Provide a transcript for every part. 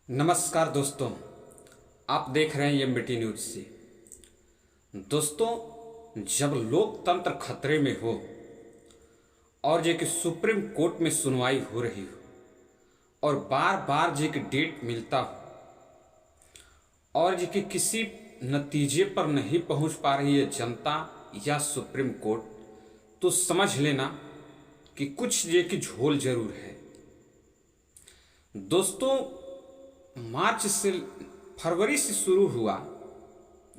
नमस्कार दोस्तों, आप देख रहे हैं एमबीटी न्यूज से। दोस्तों, जब लोकतंत्र खतरे में हो और जो कि सुप्रीम कोर्ट में सुनवाई हो रही हो और बार बार जो कि डेट मिलता हो और जो कि किसी नतीजे पर नहीं पहुंच पा रही है जनता या सुप्रीम कोर्ट, तो समझ लेना कि कुछ जो कि झोल जरूर है। दोस्तों, मार्च से फरवरी से शुरू हुआ,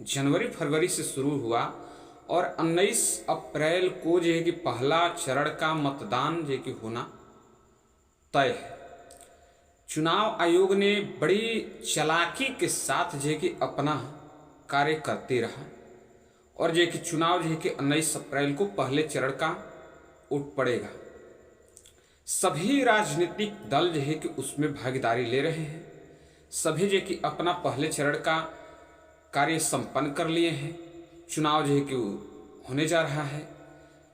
जनवरी फरवरी से शुरू हुआ और 19 अप्रैल को जो है कि पहला चरण का मतदान जो कि होना तय है। चुनाव आयोग ने बड़ी चालाकी के साथ जो है कि अपना कार्य करते रहा और जो है कि चुनाव जो है कि 19 अप्रैल को पहले चरण का उठ पड़ेगा। सभी राजनीतिक दल जो है कि उसमें भागीदारी ले रहे हैं। सभी जो कि अपना पहले चरण का कार्य संपन्न कर लिए हैं। चुनाव जो है कि होने जा रहा है,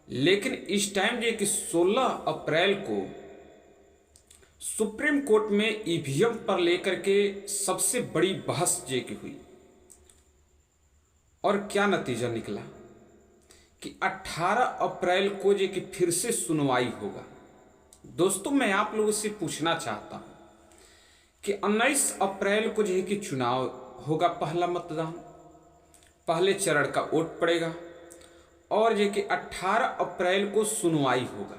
लेकिन इस टाइम जो है कि 16 अप्रैल को सुप्रीम कोर्ट में ईवीएम पर लेकर के सबसे बड़ी बहस जो कि हुई और क्या नतीजा निकला कि 18 अप्रैल को जो कि फिर से सुनवाई होगा। दोस्तों, मैं आप लोगों से पूछना चाहता हूं कि 19 अप्रैल को जो है कि चुनाव होगा, पहला मतदान, पहले चरण का वोट पड़ेगा और जो कि 18 अप्रैल को सुनवाई होगा।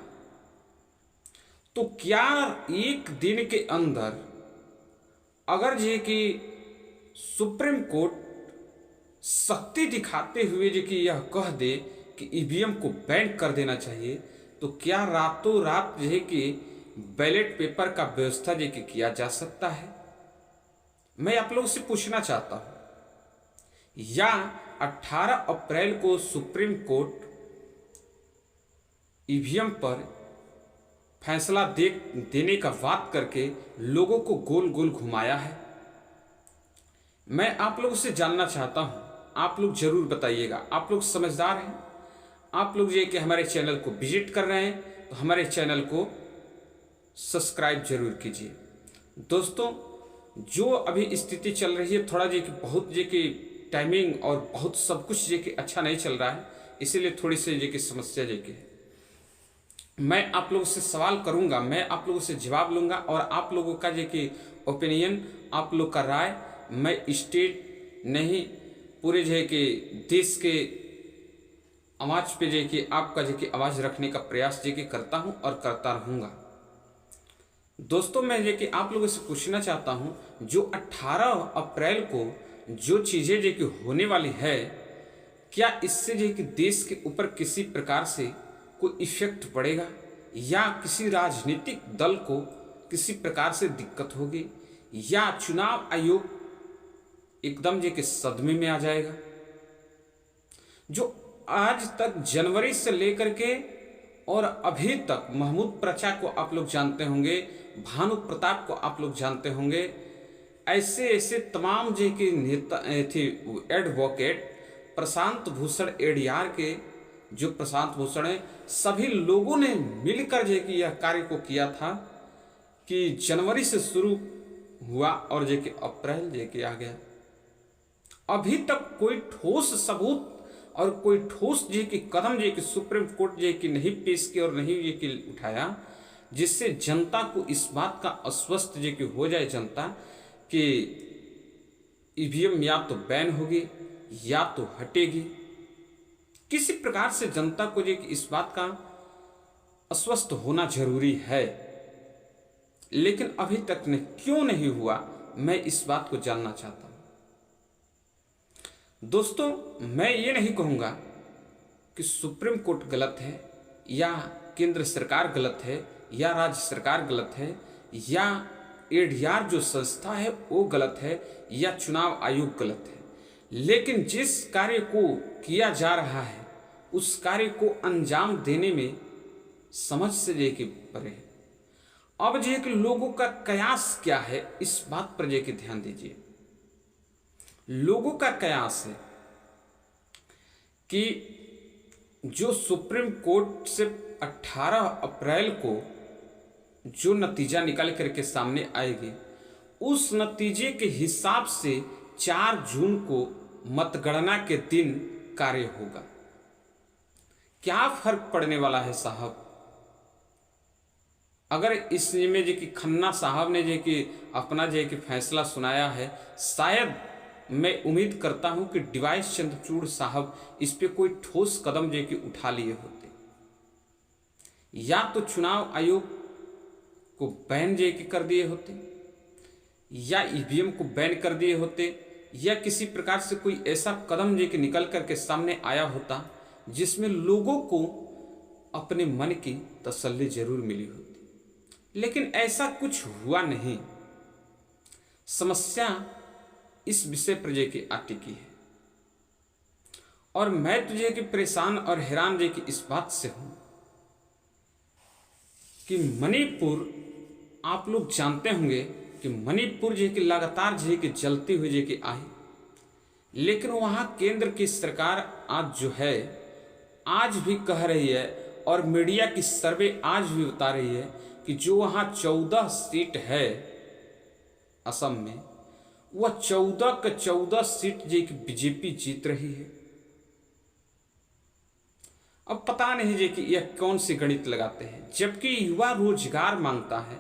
तो क्या एक दिन के अंदर अगर जो है कि सुप्रीम कोर्ट शक्ति दिखाते हुए जो कि यह कह दे कि ईवीएम को बैन कर देना चाहिए, तो क्या रातों रात जो है कि बैलेट पेपर का व्यवस्था जो कि किया जा सकता है? मैं आप लोगों से पूछना चाहता हूं, या 18 अप्रैल को सुप्रीम कोर्ट ईवीएम पर फैसला देने का बात करके लोगों को गोल गोल घुमाया है? मैं आप लोगों से जानना चाहता हूं, आप लोग जरूर बताइएगा। आप लोग समझदार हैं, आप लोग ये कि हमारे चैनल को विजिट कर रहे हैं तो हमारे चैनल को सब्सक्राइब जरूर कीजिए। दोस्तों, जो अभी स्थिति चल रही है, थोड़ा जो कि बहुत जो कि टाइमिंग और बहुत सब कुछ जो कि अच्छा नहीं चल रहा है, इसीलिए थोड़ी सी जो कि समस्या जो कि है। मैं आप लोगों से सवाल करूंगा, मैं आप लोगों से जवाब लूंगा और आप लोगों का जो कि ओपिनियन, आप लोग का राय, मैं स्टेट नहीं पूरे जो है कि देश के आवाज पे जो कि आपका जो कि आवाज रखने का प्रयास जो कि करता हूं और करता रहूंगा। दोस्तों, मैं जो कि आप लोगों से पूछना चाहता हूं, जो 18 अप्रैल को जो चीजें जो कि होने वाली है, क्या इससे जो कि देश के ऊपर किसी प्रकार से कोई इफेक्ट पड़ेगा या किसी राजनीतिक दल को किसी प्रकार से दिक्कत होगी या चुनाव आयोग एकदम जो कि सदमे में आ जाएगा? जो आज तक जनवरी से लेकर के और अभी तक महमूद प्रचा को आप लोग जानते होंगे, भानु प्रताप को आप लोग जानते होंगे, ऐसे ऐसे तमाम जो कि नेता थे एडवोकेट प्रशांत भूषण एडीआर के, जो प्रशांत भूषण है, सभी लोगों ने मिलकर जो कि यह कार्य को किया था कि जनवरी से शुरू हुआ और जो कि अप्रैल जो कि आ गया। अभी तक कोई ठोस सबूत और कोई ठोस जो कि कदम जो कि सुप्रीम कोर्ट जो कि नहीं पेश किया और नहीं ये कि उठाया, जिससे जनता को इस बात का आश्वस्त जो कि हो जाए जनता कि ईवीएम या तो बैन होगी या तो हटेगी। किसी प्रकार से जनता को जो कि इस बात का आश्वस्त होना जरूरी है, लेकिन अभी तक क्यों नहीं हुआ, मैं इस बात को जानना चाहता हूं। दोस्तों, मैं ये नहीं कहूंगा कि सुप्रीम कोर्ट गलत है या केंद्र सरकार गलत है या राज्य सरकार गलत है या एडीआर जो संस्था है वो गलत है या चुनाव आयोग गलत है, लेकिन जिस कार्य को किया जा रहा है उस कार्य को अंजाम देने में समझ से जे के परे है। अब जो है कि लोगों का कयास क्या है, इस बात पर जे के ध्यान दीजिए। लोगों का कयास है कि जो सुप्रीम कोर्ट से 18 अप्रैल को जो नतीजा निकल करके सामने आएगी, उस नतीजे के हिसाब से 4 जून को मतगणना के दिन कार्य होगा। क्या फर्क पड़ने वाला है साहब? अगर इस में जो कि खन्ना साहब ने जो कि अपना जो कि फैसला सुनाया है, शायद मैं उम्मीद करता हूं कि डिवाइस चंद्रचूड़ साहब इस पे कोई ठोस कदम जो कि उठा लिए होते, या तो चुनाव आयोग को बैन जो कि कर दिए होते, या ईवीएम को बैन कर दिए होते, या किसी प्रकार से कोई ऐसा कदम जो कि निकल करके सामने आया होता जिसमें लोगों को अपने मन की तसल्ली जरूर मिली होती। लेकिन ऐसा कुछ हुआ नहीं। समस्या इस विषय पर जे की अटकी है, और मैं तुझे कि परेशान और हैरान जे कि इस बात से हूं कि मणिपुर, आप लोग जानते होंगे कि मणिपुर जे कि लगातार जे कि जलती हुई जे कि आई, लेकिन वहां केंद्र की सरकार आज जो है, आज भी कह रही है, और मीडिया की सर्वे आज भी बता रही है कि जो वहां 14 सीट है असम में, वह 14 के 14 सीट जे कि बीजेपी जीत रही है। अब पता नहीं जे कि यह कौन सी गणित लगाते हैं, जबकि युवा रोजगार मांगता है,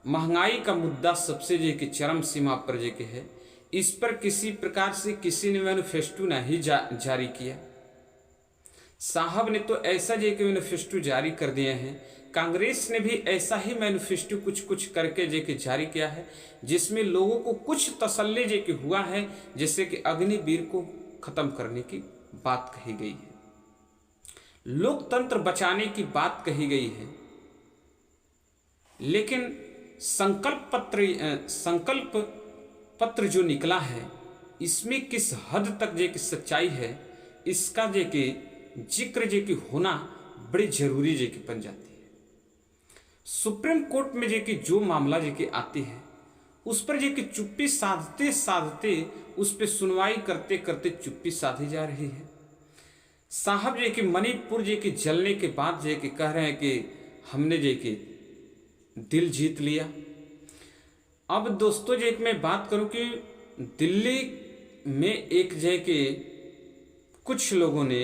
महंगाई का मुद्दा सबसे जे कि चरम सीमा पर जे कि है, इस पर किसी प्रकार से किसी ने मैनिफेस्टो नहीं जारी किया। साहब ने तो ऐसा जे कि मैनिफेस्टो जारी कर दिए हैं, कांग्रेस ने भी ऐसा ही मैनिफेस्टो कुछ कुछ करके जे कि जारी किया है, जिसमें लोगों को कुछ तसल्ली जे कि हुआ है, जैसे कि अग्निवीर को खत्म करने की बात कही गई है, लोकतंत्र बचाने की बात कही गई है। लेकिन संकल्प पत्र जो निकला है, इसमें किस हद तक जे कि सच्चाई है, इसका जे कि जिक्र जे कि होना बड़ी जरूरी जे कि बन जाती है। सुप्रीम कोर्ट में जे कि जो मामला जे कि आती है, उस पर जे कि चुप्पी साधते साधते, उस पर सुनवाई करते करते चुप्पी साधी जा रही है। साहब जे कि मणिपुर जे कि जलने के बाद जे कि कह रहे हैं कि हमने जे कि दिल जीत लिया। अब दोस्तों जे कि मैं बात करूं कि दिल्ली में एक जे कि कुछ लोगों ने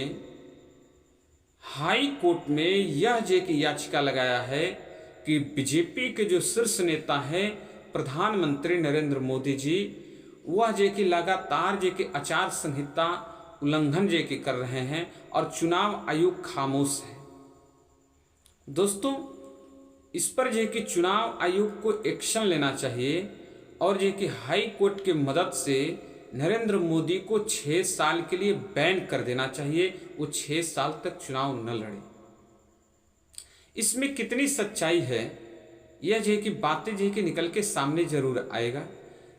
हाई कोर्ट में यह जे कि याचिका लगाया है कि बीजेपी के जो शीर्ष नेता हैं प्रधानमंत्री नरेंद्र मोदी जी, वह जे कि लगातार जे कि आचार संहिता उल्लंघन जे कि कर रहे हैं और चुनाव आयोग खामोश है। दोस्तों, इस पर जे कि चुनाव आयोग को एक्शन लेना चाहिए, और जे कि हाई कोर्ट की मदद से नरेंद्र मोदी को 6 साल के लिए बैन कर देना चाहिए, वो 6 साल तक चुनाव न लड़े। इसमें कितनी सच्चाई है, यह जे कि बातें जे कि निकल के सामने जरूर आएगा।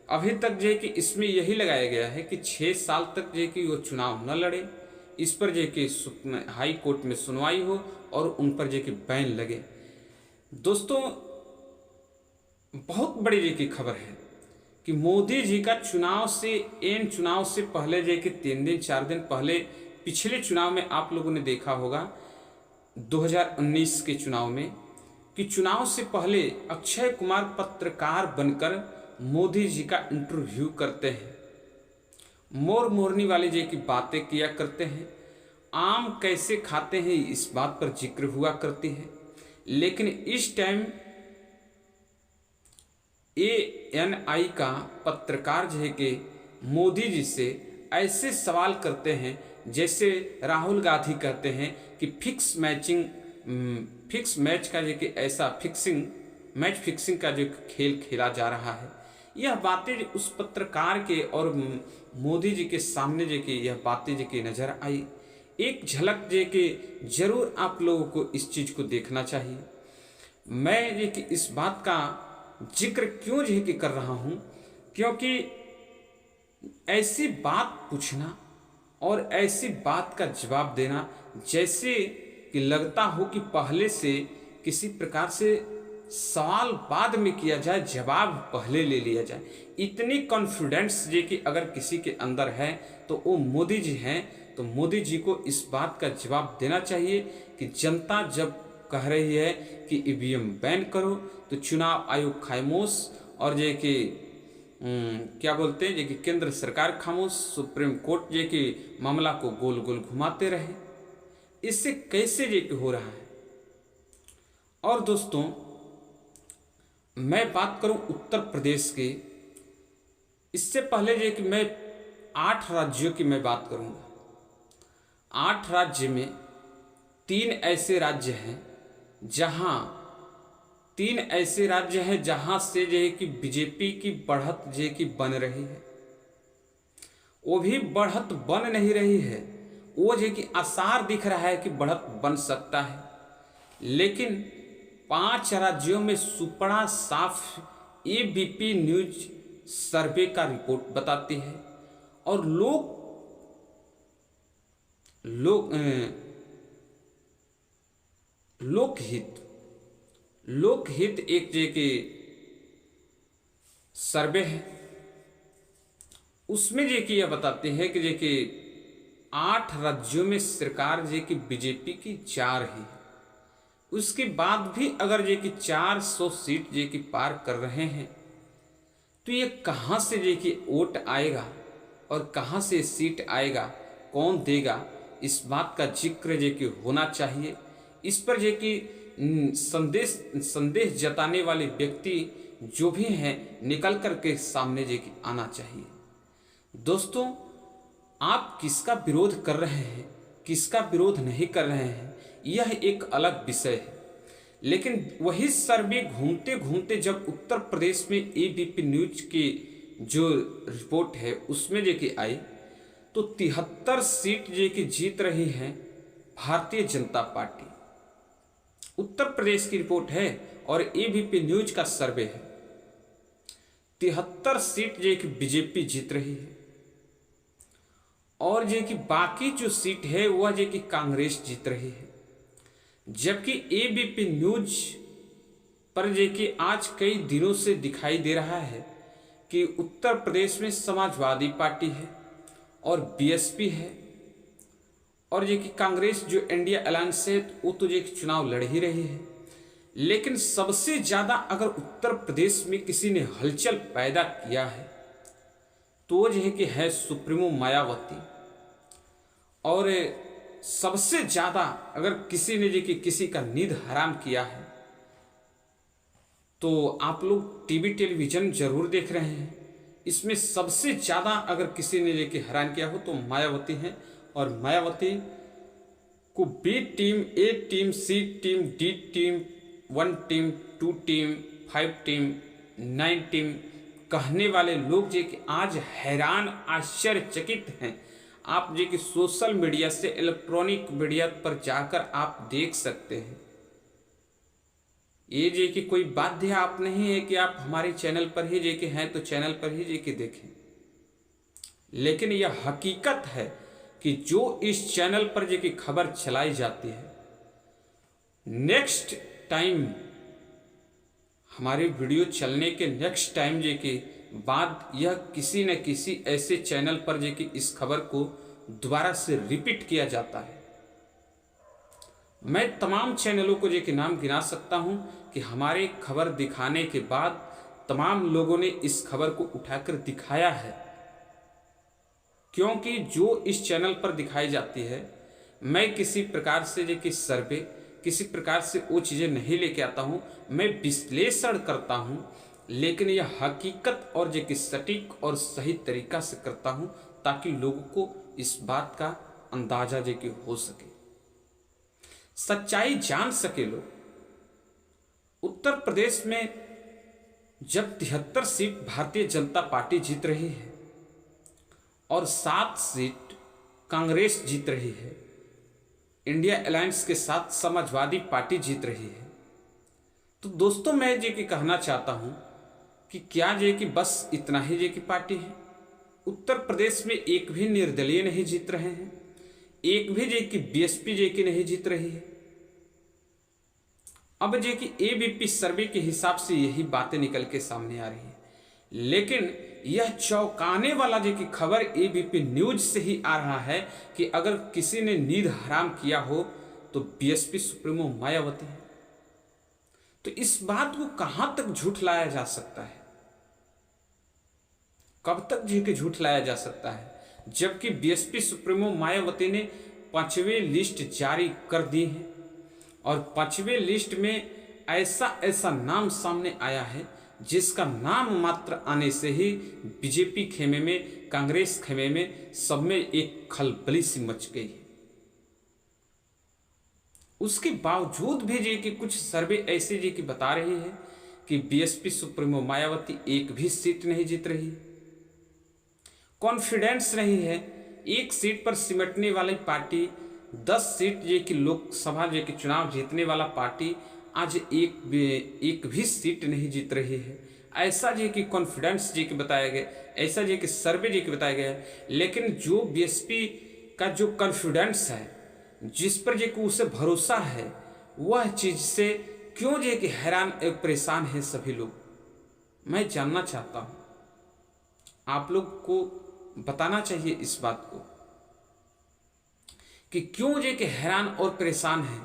अभी तक जे कि इसमें यही लगाया गया है कि 6 साल तक जे कि वो चुनाव न लड़े, इस पर जे कि हाई कोर्ट में सुनवाई हो और उन पर जे कि बैन लगे। दोस्तों, बहुत बड़ी जे की खबर है कि मोदी जी का चुनाव से पहले जे कि 3 दिन 4 दिन पहले, पिछले चुनाव में आप लोगों ने देखा होगा 2019 के चुनाव में, कि चुनाव से पहले अक्षय कुमार पत्रकार बनकर मोदी जी का इंटरव्यू करते हैं, मोर मोरनी वाली जे की बातें किया करते हैं, आम कैसे खाते हैं इस बात पर जिक्र हुआ करती है। लेकिन इस टाइम ANI का पत्रकार जो है कि मोदी जी से ऐसे सवाल करते हैं जैसे राहुल गांधी कहते हैं कि फिक्स मैच का जो कि ऐसा मैच फिक्सिंग का जो खेल खेला जा रहा है। यह बातें उस पत्रकार के और मोदी जी के सामने जो कि यह बातें जो कि नजर आई। एक झलक जो कि जरूर आप लोगों को इस चीज़ को देखना चाहिए। मैं जो कि इस बात का जिक्र क्यों जो कि कर रहा हूँ, क्योंकि ऐसी बात पूछना और ऐसी बात का जवाब देना जैसे कि लगता हो कि पहले से किसी प्रकार से सवाल बाद में किया जाए, जवाब पहले ले लिया जाए। इतनी कॉन्फिडेंस जो कि अगर किसी के अंदर है तो वो मोदी जी हैं। तो मोदी जी को इस बात का जवाब देना चाहिए कि जनता जब कह रही है कि ईवीएम बैन करो तो चुनाव आयोग खामोश, और जो कि क्या बोलते हैं कि केंद्र सरकार खामोश, सुप्रीम कोर्ट कि मामला को गोल गोल घुमाते रहे। इससे कैसे कि हो रहा है। और दोस्तों, मैं बात करूं उत्तर प्रदेश के, इससे पहले कि मैं 8 राज्यों की मैं बात करूंगा। 8 राज्य में 3 ऐसे राज्य हैं जहां से कि बीजेपी की बढ़त कि बन रही है। वो भी बढ़त बन नहीं रही है, वो कि आसार दिख रहा है कि बढ़त बन सकता है। लेकिन 5 राज्यों में सुपड़ा साफ एबीपी न्यूज सर्वे का रिपोर्ट बताती है। और लोकहित एक कि सर्वे है, उसमें कि यह बताते हैं कि 8 राज्यों में सरकार कि बीजेपी की 4 ही है। उसके बाद भी अगर कि 400 सीट कि पार कर रहे हैं, तो ये कहाँ से कि वोट आएगा और कहाँ से सीट आएगा, कौन देगा, इस बात का जिक्र कि होना चाहिए। इस पर कि संदेश जताने वाले व्यक्ति जो भी हैं निकल कर के सामने कि आना चाहिए। दोस्तों, आप किसका विरोध कर रहे हैं, किसका विरोध नहीं कर रहे हैं, यह एक अलग विषय है। लेकिन वही सर्वे घूमते घूमते जब उत्तर प्रदेश में एबीपी न्यूज की जो रिपोर्ट है उसमें कि आई, तो 73 सीट कि जीत रही है भारतीय जनता पार्टी। उत्तर प्रदेश की रिपोर्ट है और एबीपी न्यूज का सर्वे है। 73 सीट कि बीजेपी जीत रही है और कि बाकी जो सीट है वह कि कांग्रेस जीत रही है। जबकि एबीपी न्यूज पर कि आज कई दिनों से दिखाई दे रहा है कि उत्तर प्रदेश में समाजवादी पार्टी है और बीएसपी है और कि कांग्रेस जो इंडिया अलायंस है वो तो चुनाव लड़ ही रही है। लेकिन सबसे ज़्यादा अगर उत्तर प्रदेश में किसी ने हलचल पैदा किया है तो वो कि है सुप्रीमो मायावती। और सबसे ज़्यादा अगर किसी ने कि किसी का नींद हराम किया है तो आप लोग टीवी टेलीविज़न जरूर देख रहे हैं। इसमें सबसे ज़्यादा अगर किसी ने कि हैरान किया हो तो मायावती हैं। और मायावती को B team, A team, C team, D team, 1 team, 2 team, 5 team, 9 team कहने वाले लोग कि आज हैरान आश्चर्यचकित हैं। आप कि सोशल मीडिया से इलेक्ट्रॉनिक मीडिया पर जाकर आप देख सकते हैं। ये कि कोई बाध्य आप नहीं है कि आप हमारे चैनल पर ही कि हैं तो चैनल पर ही कि देखें। लेकिन यह हकीकत है कि जो इस चैनल पर कि खबर चलाई जाती है, नेक्स्ट टाइम हमारे वीडियो चलने के नेक्स्ट टाइम कि बाद यह किसी न किसी ऐसे चैनल पर कि इस खबर को दोबारा से रिपीट किया जाता है। मैं तमाम चैनलों को कि नाम गिना सकता हूं कि हमारे खबर दिखाने के बाद तमाम लोगों ने इस खबर को उठाकर दिखाया है। क्योंकि जो इस चैनल पर दिखाई जाती है, मैं किसी प्रकार से कि सर्वे, किसी प्रकार से वो चीज़ें नहीं लेके आता हूँ, मैं विश्लेषण करता हूँ। लेकिन यह हकीकत और कि सटीक और सही तरीका से करता हूँ ताकि लोगों को इस बात का अंदाजा कि हो सके, सच्चाई जान सके लोग। उत्तर प्रदेश में जब 73 सीट भारतीय जनता पार्टी जीत रही है और 7 सीट कांग्रेस जीत रही है, इंडिया अलायंस के साथ समाजवादी पार्टी जीत रही है, तो दोस्तों मैं कि कहना चाहता हूं कि क्या कि बस इतना ही कि पार्टी है। उत्तर प्रदेश में एक भी निर्दलीय नहीं जीत रहे हैं, एक भी कि बीएसपी कि नहीं जीत रही है। अब कि एबीपी सर्वे के हिसाब से यही बातें निकल के सामने आ रही है। लेकिन यह चौंकाने वाला कि खबर एबीपी न्यूज से ही आ रहा है कि अगर किसी ने नींद हराम किया हो तो बीएसपी सुप्रीमो मायावती है। तो इस बात को कहां तक झूठ लाया जा सकता है। कब तक जी के झूठ लाया जा सकता है? जबकि बीएसपी सुप्रीमो मायावती ने 5वीं लिस्ट जारी कर दी है और 5वीं लिस्ट में ऐसा ऐसा नाम सामने आया है जिसका नाम मात्र आने से ही बीजेपी खेमे में, कांग्रेस खेमे में, सब में एक खलबली सी मच गई है। उसके बावजूद भी जी कि कुछ सर्वे ऐसे जी की बता रही है कि बीएसपी सुप्रीमो मायावती एक भी सीट नहीं जीत रही, कॉन्फिडेंस नहीं है। एक सीट पर सिमटने वाली पार्टी 10 सीट जे की लोकसभा जे की चुनाव जीतने वाला पार्टी आज एक भी सीट नहीं जीत रही है। ऐसा जे कि कॉन्फिडेंस जे की बताया गया, ऐसा जे कि सर्वे जे की बताया गया। लेकिन जो बीएसपी का जो कॉन्फिडेंस है, जिस पर जे कि उसे भरोसा है, वह चीज से क्यों जे कि हैरान परेशान है सभी लोग। मैं जानना चाहता हूं, आप लोग को बताना चाहिए इस बात को कि क्यों जे कि हैरान और परेशान है।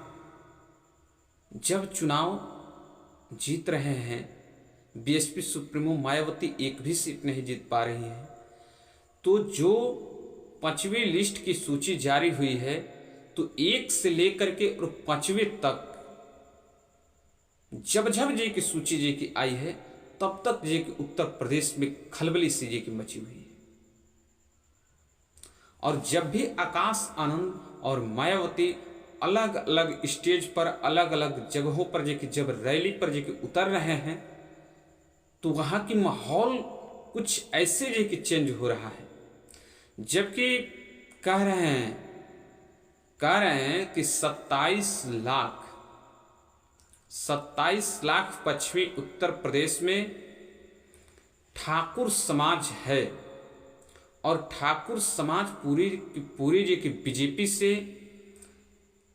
जब चुनाव जीत रहे हैं, बीएसपी सुप्रीमो मायावती एक भी सीट नहीं जीत पा रही है, तो जो 5वीं लिस्ट की सूची जारी हुई है, तो 1 से लेकर के और 5वीं तक जब जे की सूची जे की आई है, तब तक जे की उत्तर प्रदेश में खलबली सी जे की मची हुई है। और जब भी आकाश आनंद और मायावती अलग अलग स्टेज पर, अलग अलग जगहों पर जे कि जब रैली पर जे कि उतर रहे हैं, तो वहां की माहौल कुछ ऐसे जे कि चेंज हो रहा है। जबकि कह रहे हैं कि 27 लाख पश्चिमी उत्तर प्रदेश में ठाकुर समाज है और ठाकुर समाज पूरी जे कि बीजेपी से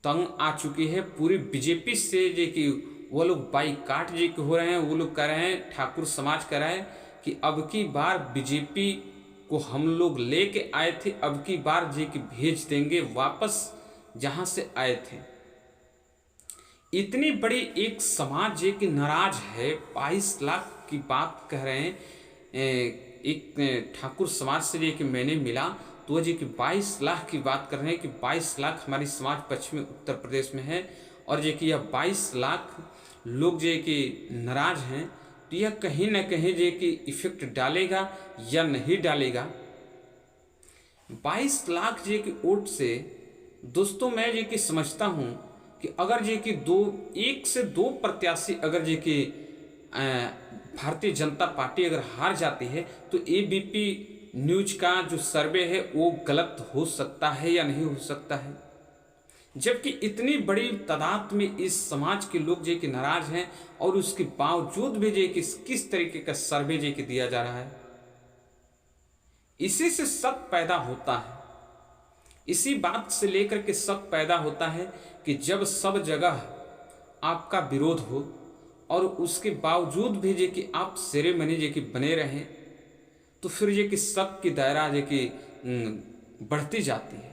तंग आ चुकी है। पूरी बीजेपी से जे कि वो लोग बाईकाट जे कि हो रहे हैं। वो लोग कह रहे हैं, ठाकुर समाज कह रहा है कि अब की बार बीजेपी को हम लोग लेके आए थे, अब की बार जे कि भेज देंगे वापस जहां से आए थे। इतनी बड़ी एक समाज जे कि नाराज है। 22 लाख की बात कह रहे हैं। एक ठाकुर समाज से जे कि मैंने मिला, तो वो जी कि 22 लाख की बात कर रहे हैं कि 22 लाख हमारी समाज पश्चिमी उत्तर प्रदेश में है और जे कि यह 22 लाख लोग जे कि नाराज हैं, तो यह कहीं ना कहीं जे कि इफेक्ट डालेगा या नहीं डालेगा। 22 लाख जे कि वोट से दोस्तों मैं जे कि समझता हूं कि अगर जे कि 1 से 2 प्रत्याशी अगर जे कि भारतीय जनता पार्टी अगर हार जाती है, तो एबीपी न्यूज का जो सर्वे है वो गलत हो सकता है या नहीं हो सकता है। जबकि इतनी बड़ी तादाद में इस समाज के लोग जे कि नाराज हैं और उसके बावजूद भी जे कि किस तरीके का सर्वे जे कि दिया जा रहा है। इसी से शक पैदा होता है, इसी बात से लेकर के शक पैदा होता है कि जब सब जगह आपका विरोध हो और उसके बावजूद भी जे कि आप सेरेमनी जे कि बने रहें, तो फिर ये कि शक की दायरा जे कि बढ़ती जाती है।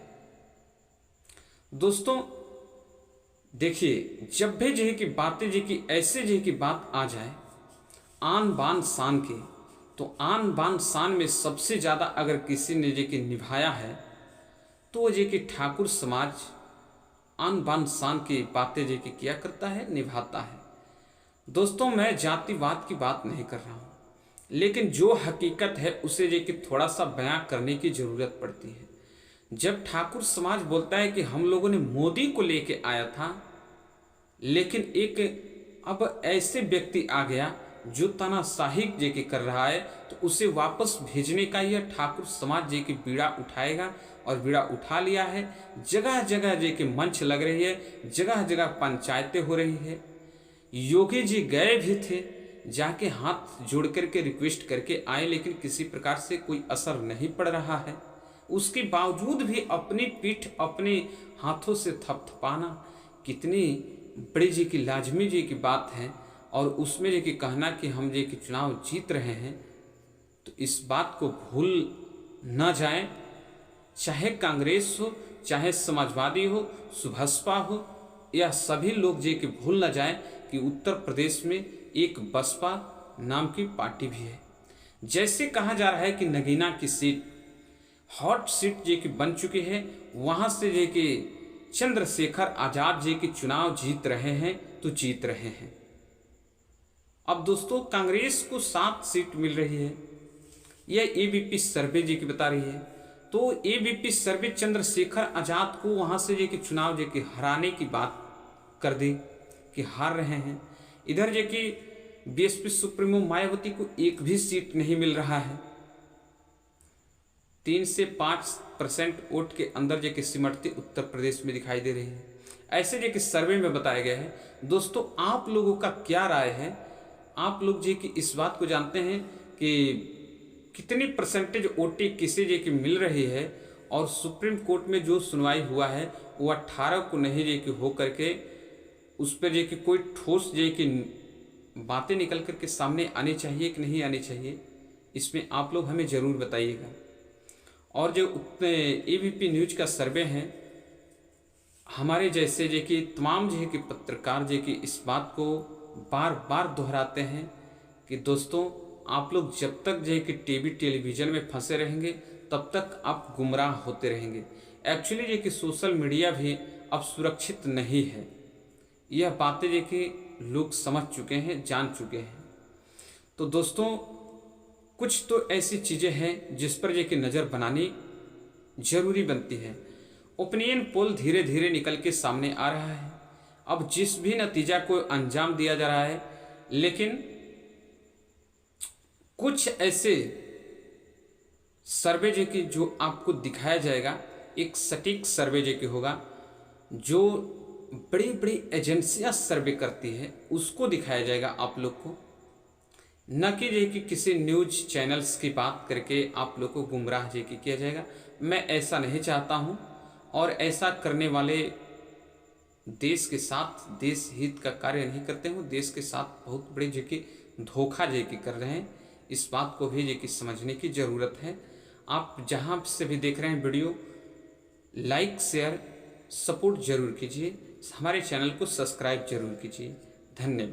दोस्तों देखिए, जब भी जे कि बातें जे कि ऐसे जे कि बात आ जाए आन बान शान के, तो आन बान शान में सबसे ज़्यादा अगर किसी ने जे कि निभाया है, तो वो जे कि ठाकुर समाज आन बान शान की बातें जे कि किया करता है, निभाता है। दोस्तों मैं जातिवाद की बात नहीं कर रहा हूँ, लेकिन जो हकीकत है उसे जे कि थोड़ा सा बयां करने की ज़रूरत पड़ती है। जब ठाकुर समाज बोलता है कि हम लोगों ने मोदी को लेके आया था, लेकिन एक अब ऐसे व्यक्ति आ गया जो तानाशाही जे कि कर रहा है, तो उसे वापस भेजने का यह ठाकुर समाज जे कि बीड़ा उठाएगा और बीड़ा उठा लिया है। जगह जगह जे कि मंच लग रही है, जगह जगह पंचायतें हो रही है। योगी जी गए भी थे, जाके हाथ जोड़ करके रिक्वेस्ट करके आए, लेकिन किसी प्रकार से कोई असर नहीं पड़ रहा है। उसके बावजूद भी अपनी पीठ अपने हाथों से थपथपाना कितनी बड़ी जी की लाजमी जी की बात है। और उसमें जी की कहना कि हम जी की चुनाव जीत रहे हैं, तो इस बात को भूल न जाएं। चाहे कांग्रेस हो, चाहे समाजवादी हो, सुभाषपा हो, या सभी लोग जी के भूल न जाएं कि उत्तर प्रदेश में एक बसपा नाम की पार्टी भी है, जैसे कहा जा रहा है कि नगीना की सीट हॉट सीट जो कि बन चुकी है, वहाँ से जो कि चंद्रशेखर आज़ाद जी की चुनाव जीत रहे हैं तो जीत रहे हैं। अब दोस्तों कांग्रेस को 7 सीट मिल रही है, यह एबीपी सर्वे जी की बता रही है। तो एबीपी सर्वे चंद्रशेखर आज़ाद को वहाँ से जो कि चुनाव जो कि हराने की बात कर दी कि हार रहे हैं। इधर जो कि बीएसपी सुप्रीमो मायावती को एक भी सीट नहीं मिल रहा है, 3 से 5% वोट के अंदर जो कि सिमटती उत्तर प्रदेश में दिखाई दे रही है। ऐसे जो कि सर्वे में बताया गया है। दोस्तों आप लोगों का क्या राय है? आप लोग जो कि इस बात को जानते हैं कि कितनी परसेंटेज वोटें किसे जो कि मिल रही है, और सुप्रीम कोर्ट में जो सुनवाई हुआ है वो 18 को नहीं जो कि हो करके उस पर जो कि कोई ठोस जो कि बातें निकल करके सामने आनी चाहिए कि नहीं आनी चाहिए, इसमें आप लोग हमें ज़रूर बताइएगा। और जो एबीपी न्यूज का सर्वे है, हमारे जैसे जो कि तमाम जो है कि पत्रकार जो कि इस बात को बार बार दोहराते हैं कि दोस्तों आप लोग जब तक जो है कि टीवी टेलीविज़न में फंसे रहेंगे तब तक आप गुमराह होते रहेंगे। एक्चुअली जो कि सोशल मीडिया भी अब सुरक्षित नहीं है, यह बातें जो कि लोग समझ चुके हैं, जान चुके हैं। तो दोस्तों कुछ तो ऐसी चीज़ें हैं जिस पर जो कि नज़र बनानी ज़रूरी बनती है। ओपिनियन पोल धीरे धीरे निकल के सामने आ रहा है। अब जिस भी नतीजा को अंजाम दिया जा रहा है, लेकिन कुछ ऐसे सर्वे जो कि जो आपको दिखाया जाएगा, एक सटीक सर्वे जो कि होगा, जो बड़ी बड़ी एजेंसियां सर्वे करती है उसको दिखाया जाएगा आप लोग को, न कि जो कि किसी न्यूज चैनल्स की बात करके आप लोग को गुमराह जो कि किया जाएगा। मैं ऐसा नहीं चाहता हूं, और ऐसा करने वाले देश के साथ देश हित का कार्य नहीं करते हूं, देश के साथ बहुत बड़ी जो कि धोखा जो कि कर रहे हैं। इस बात को भी जो कि समझने की ज़रूरत है। आप जहां से भी देख रहे हैं वीडियो, लाइक शेयर सपोर्ट जरूर कीजिए, हमारे चैनल को सब्सक्राइब जरूर कीजिए। धन्यवाद।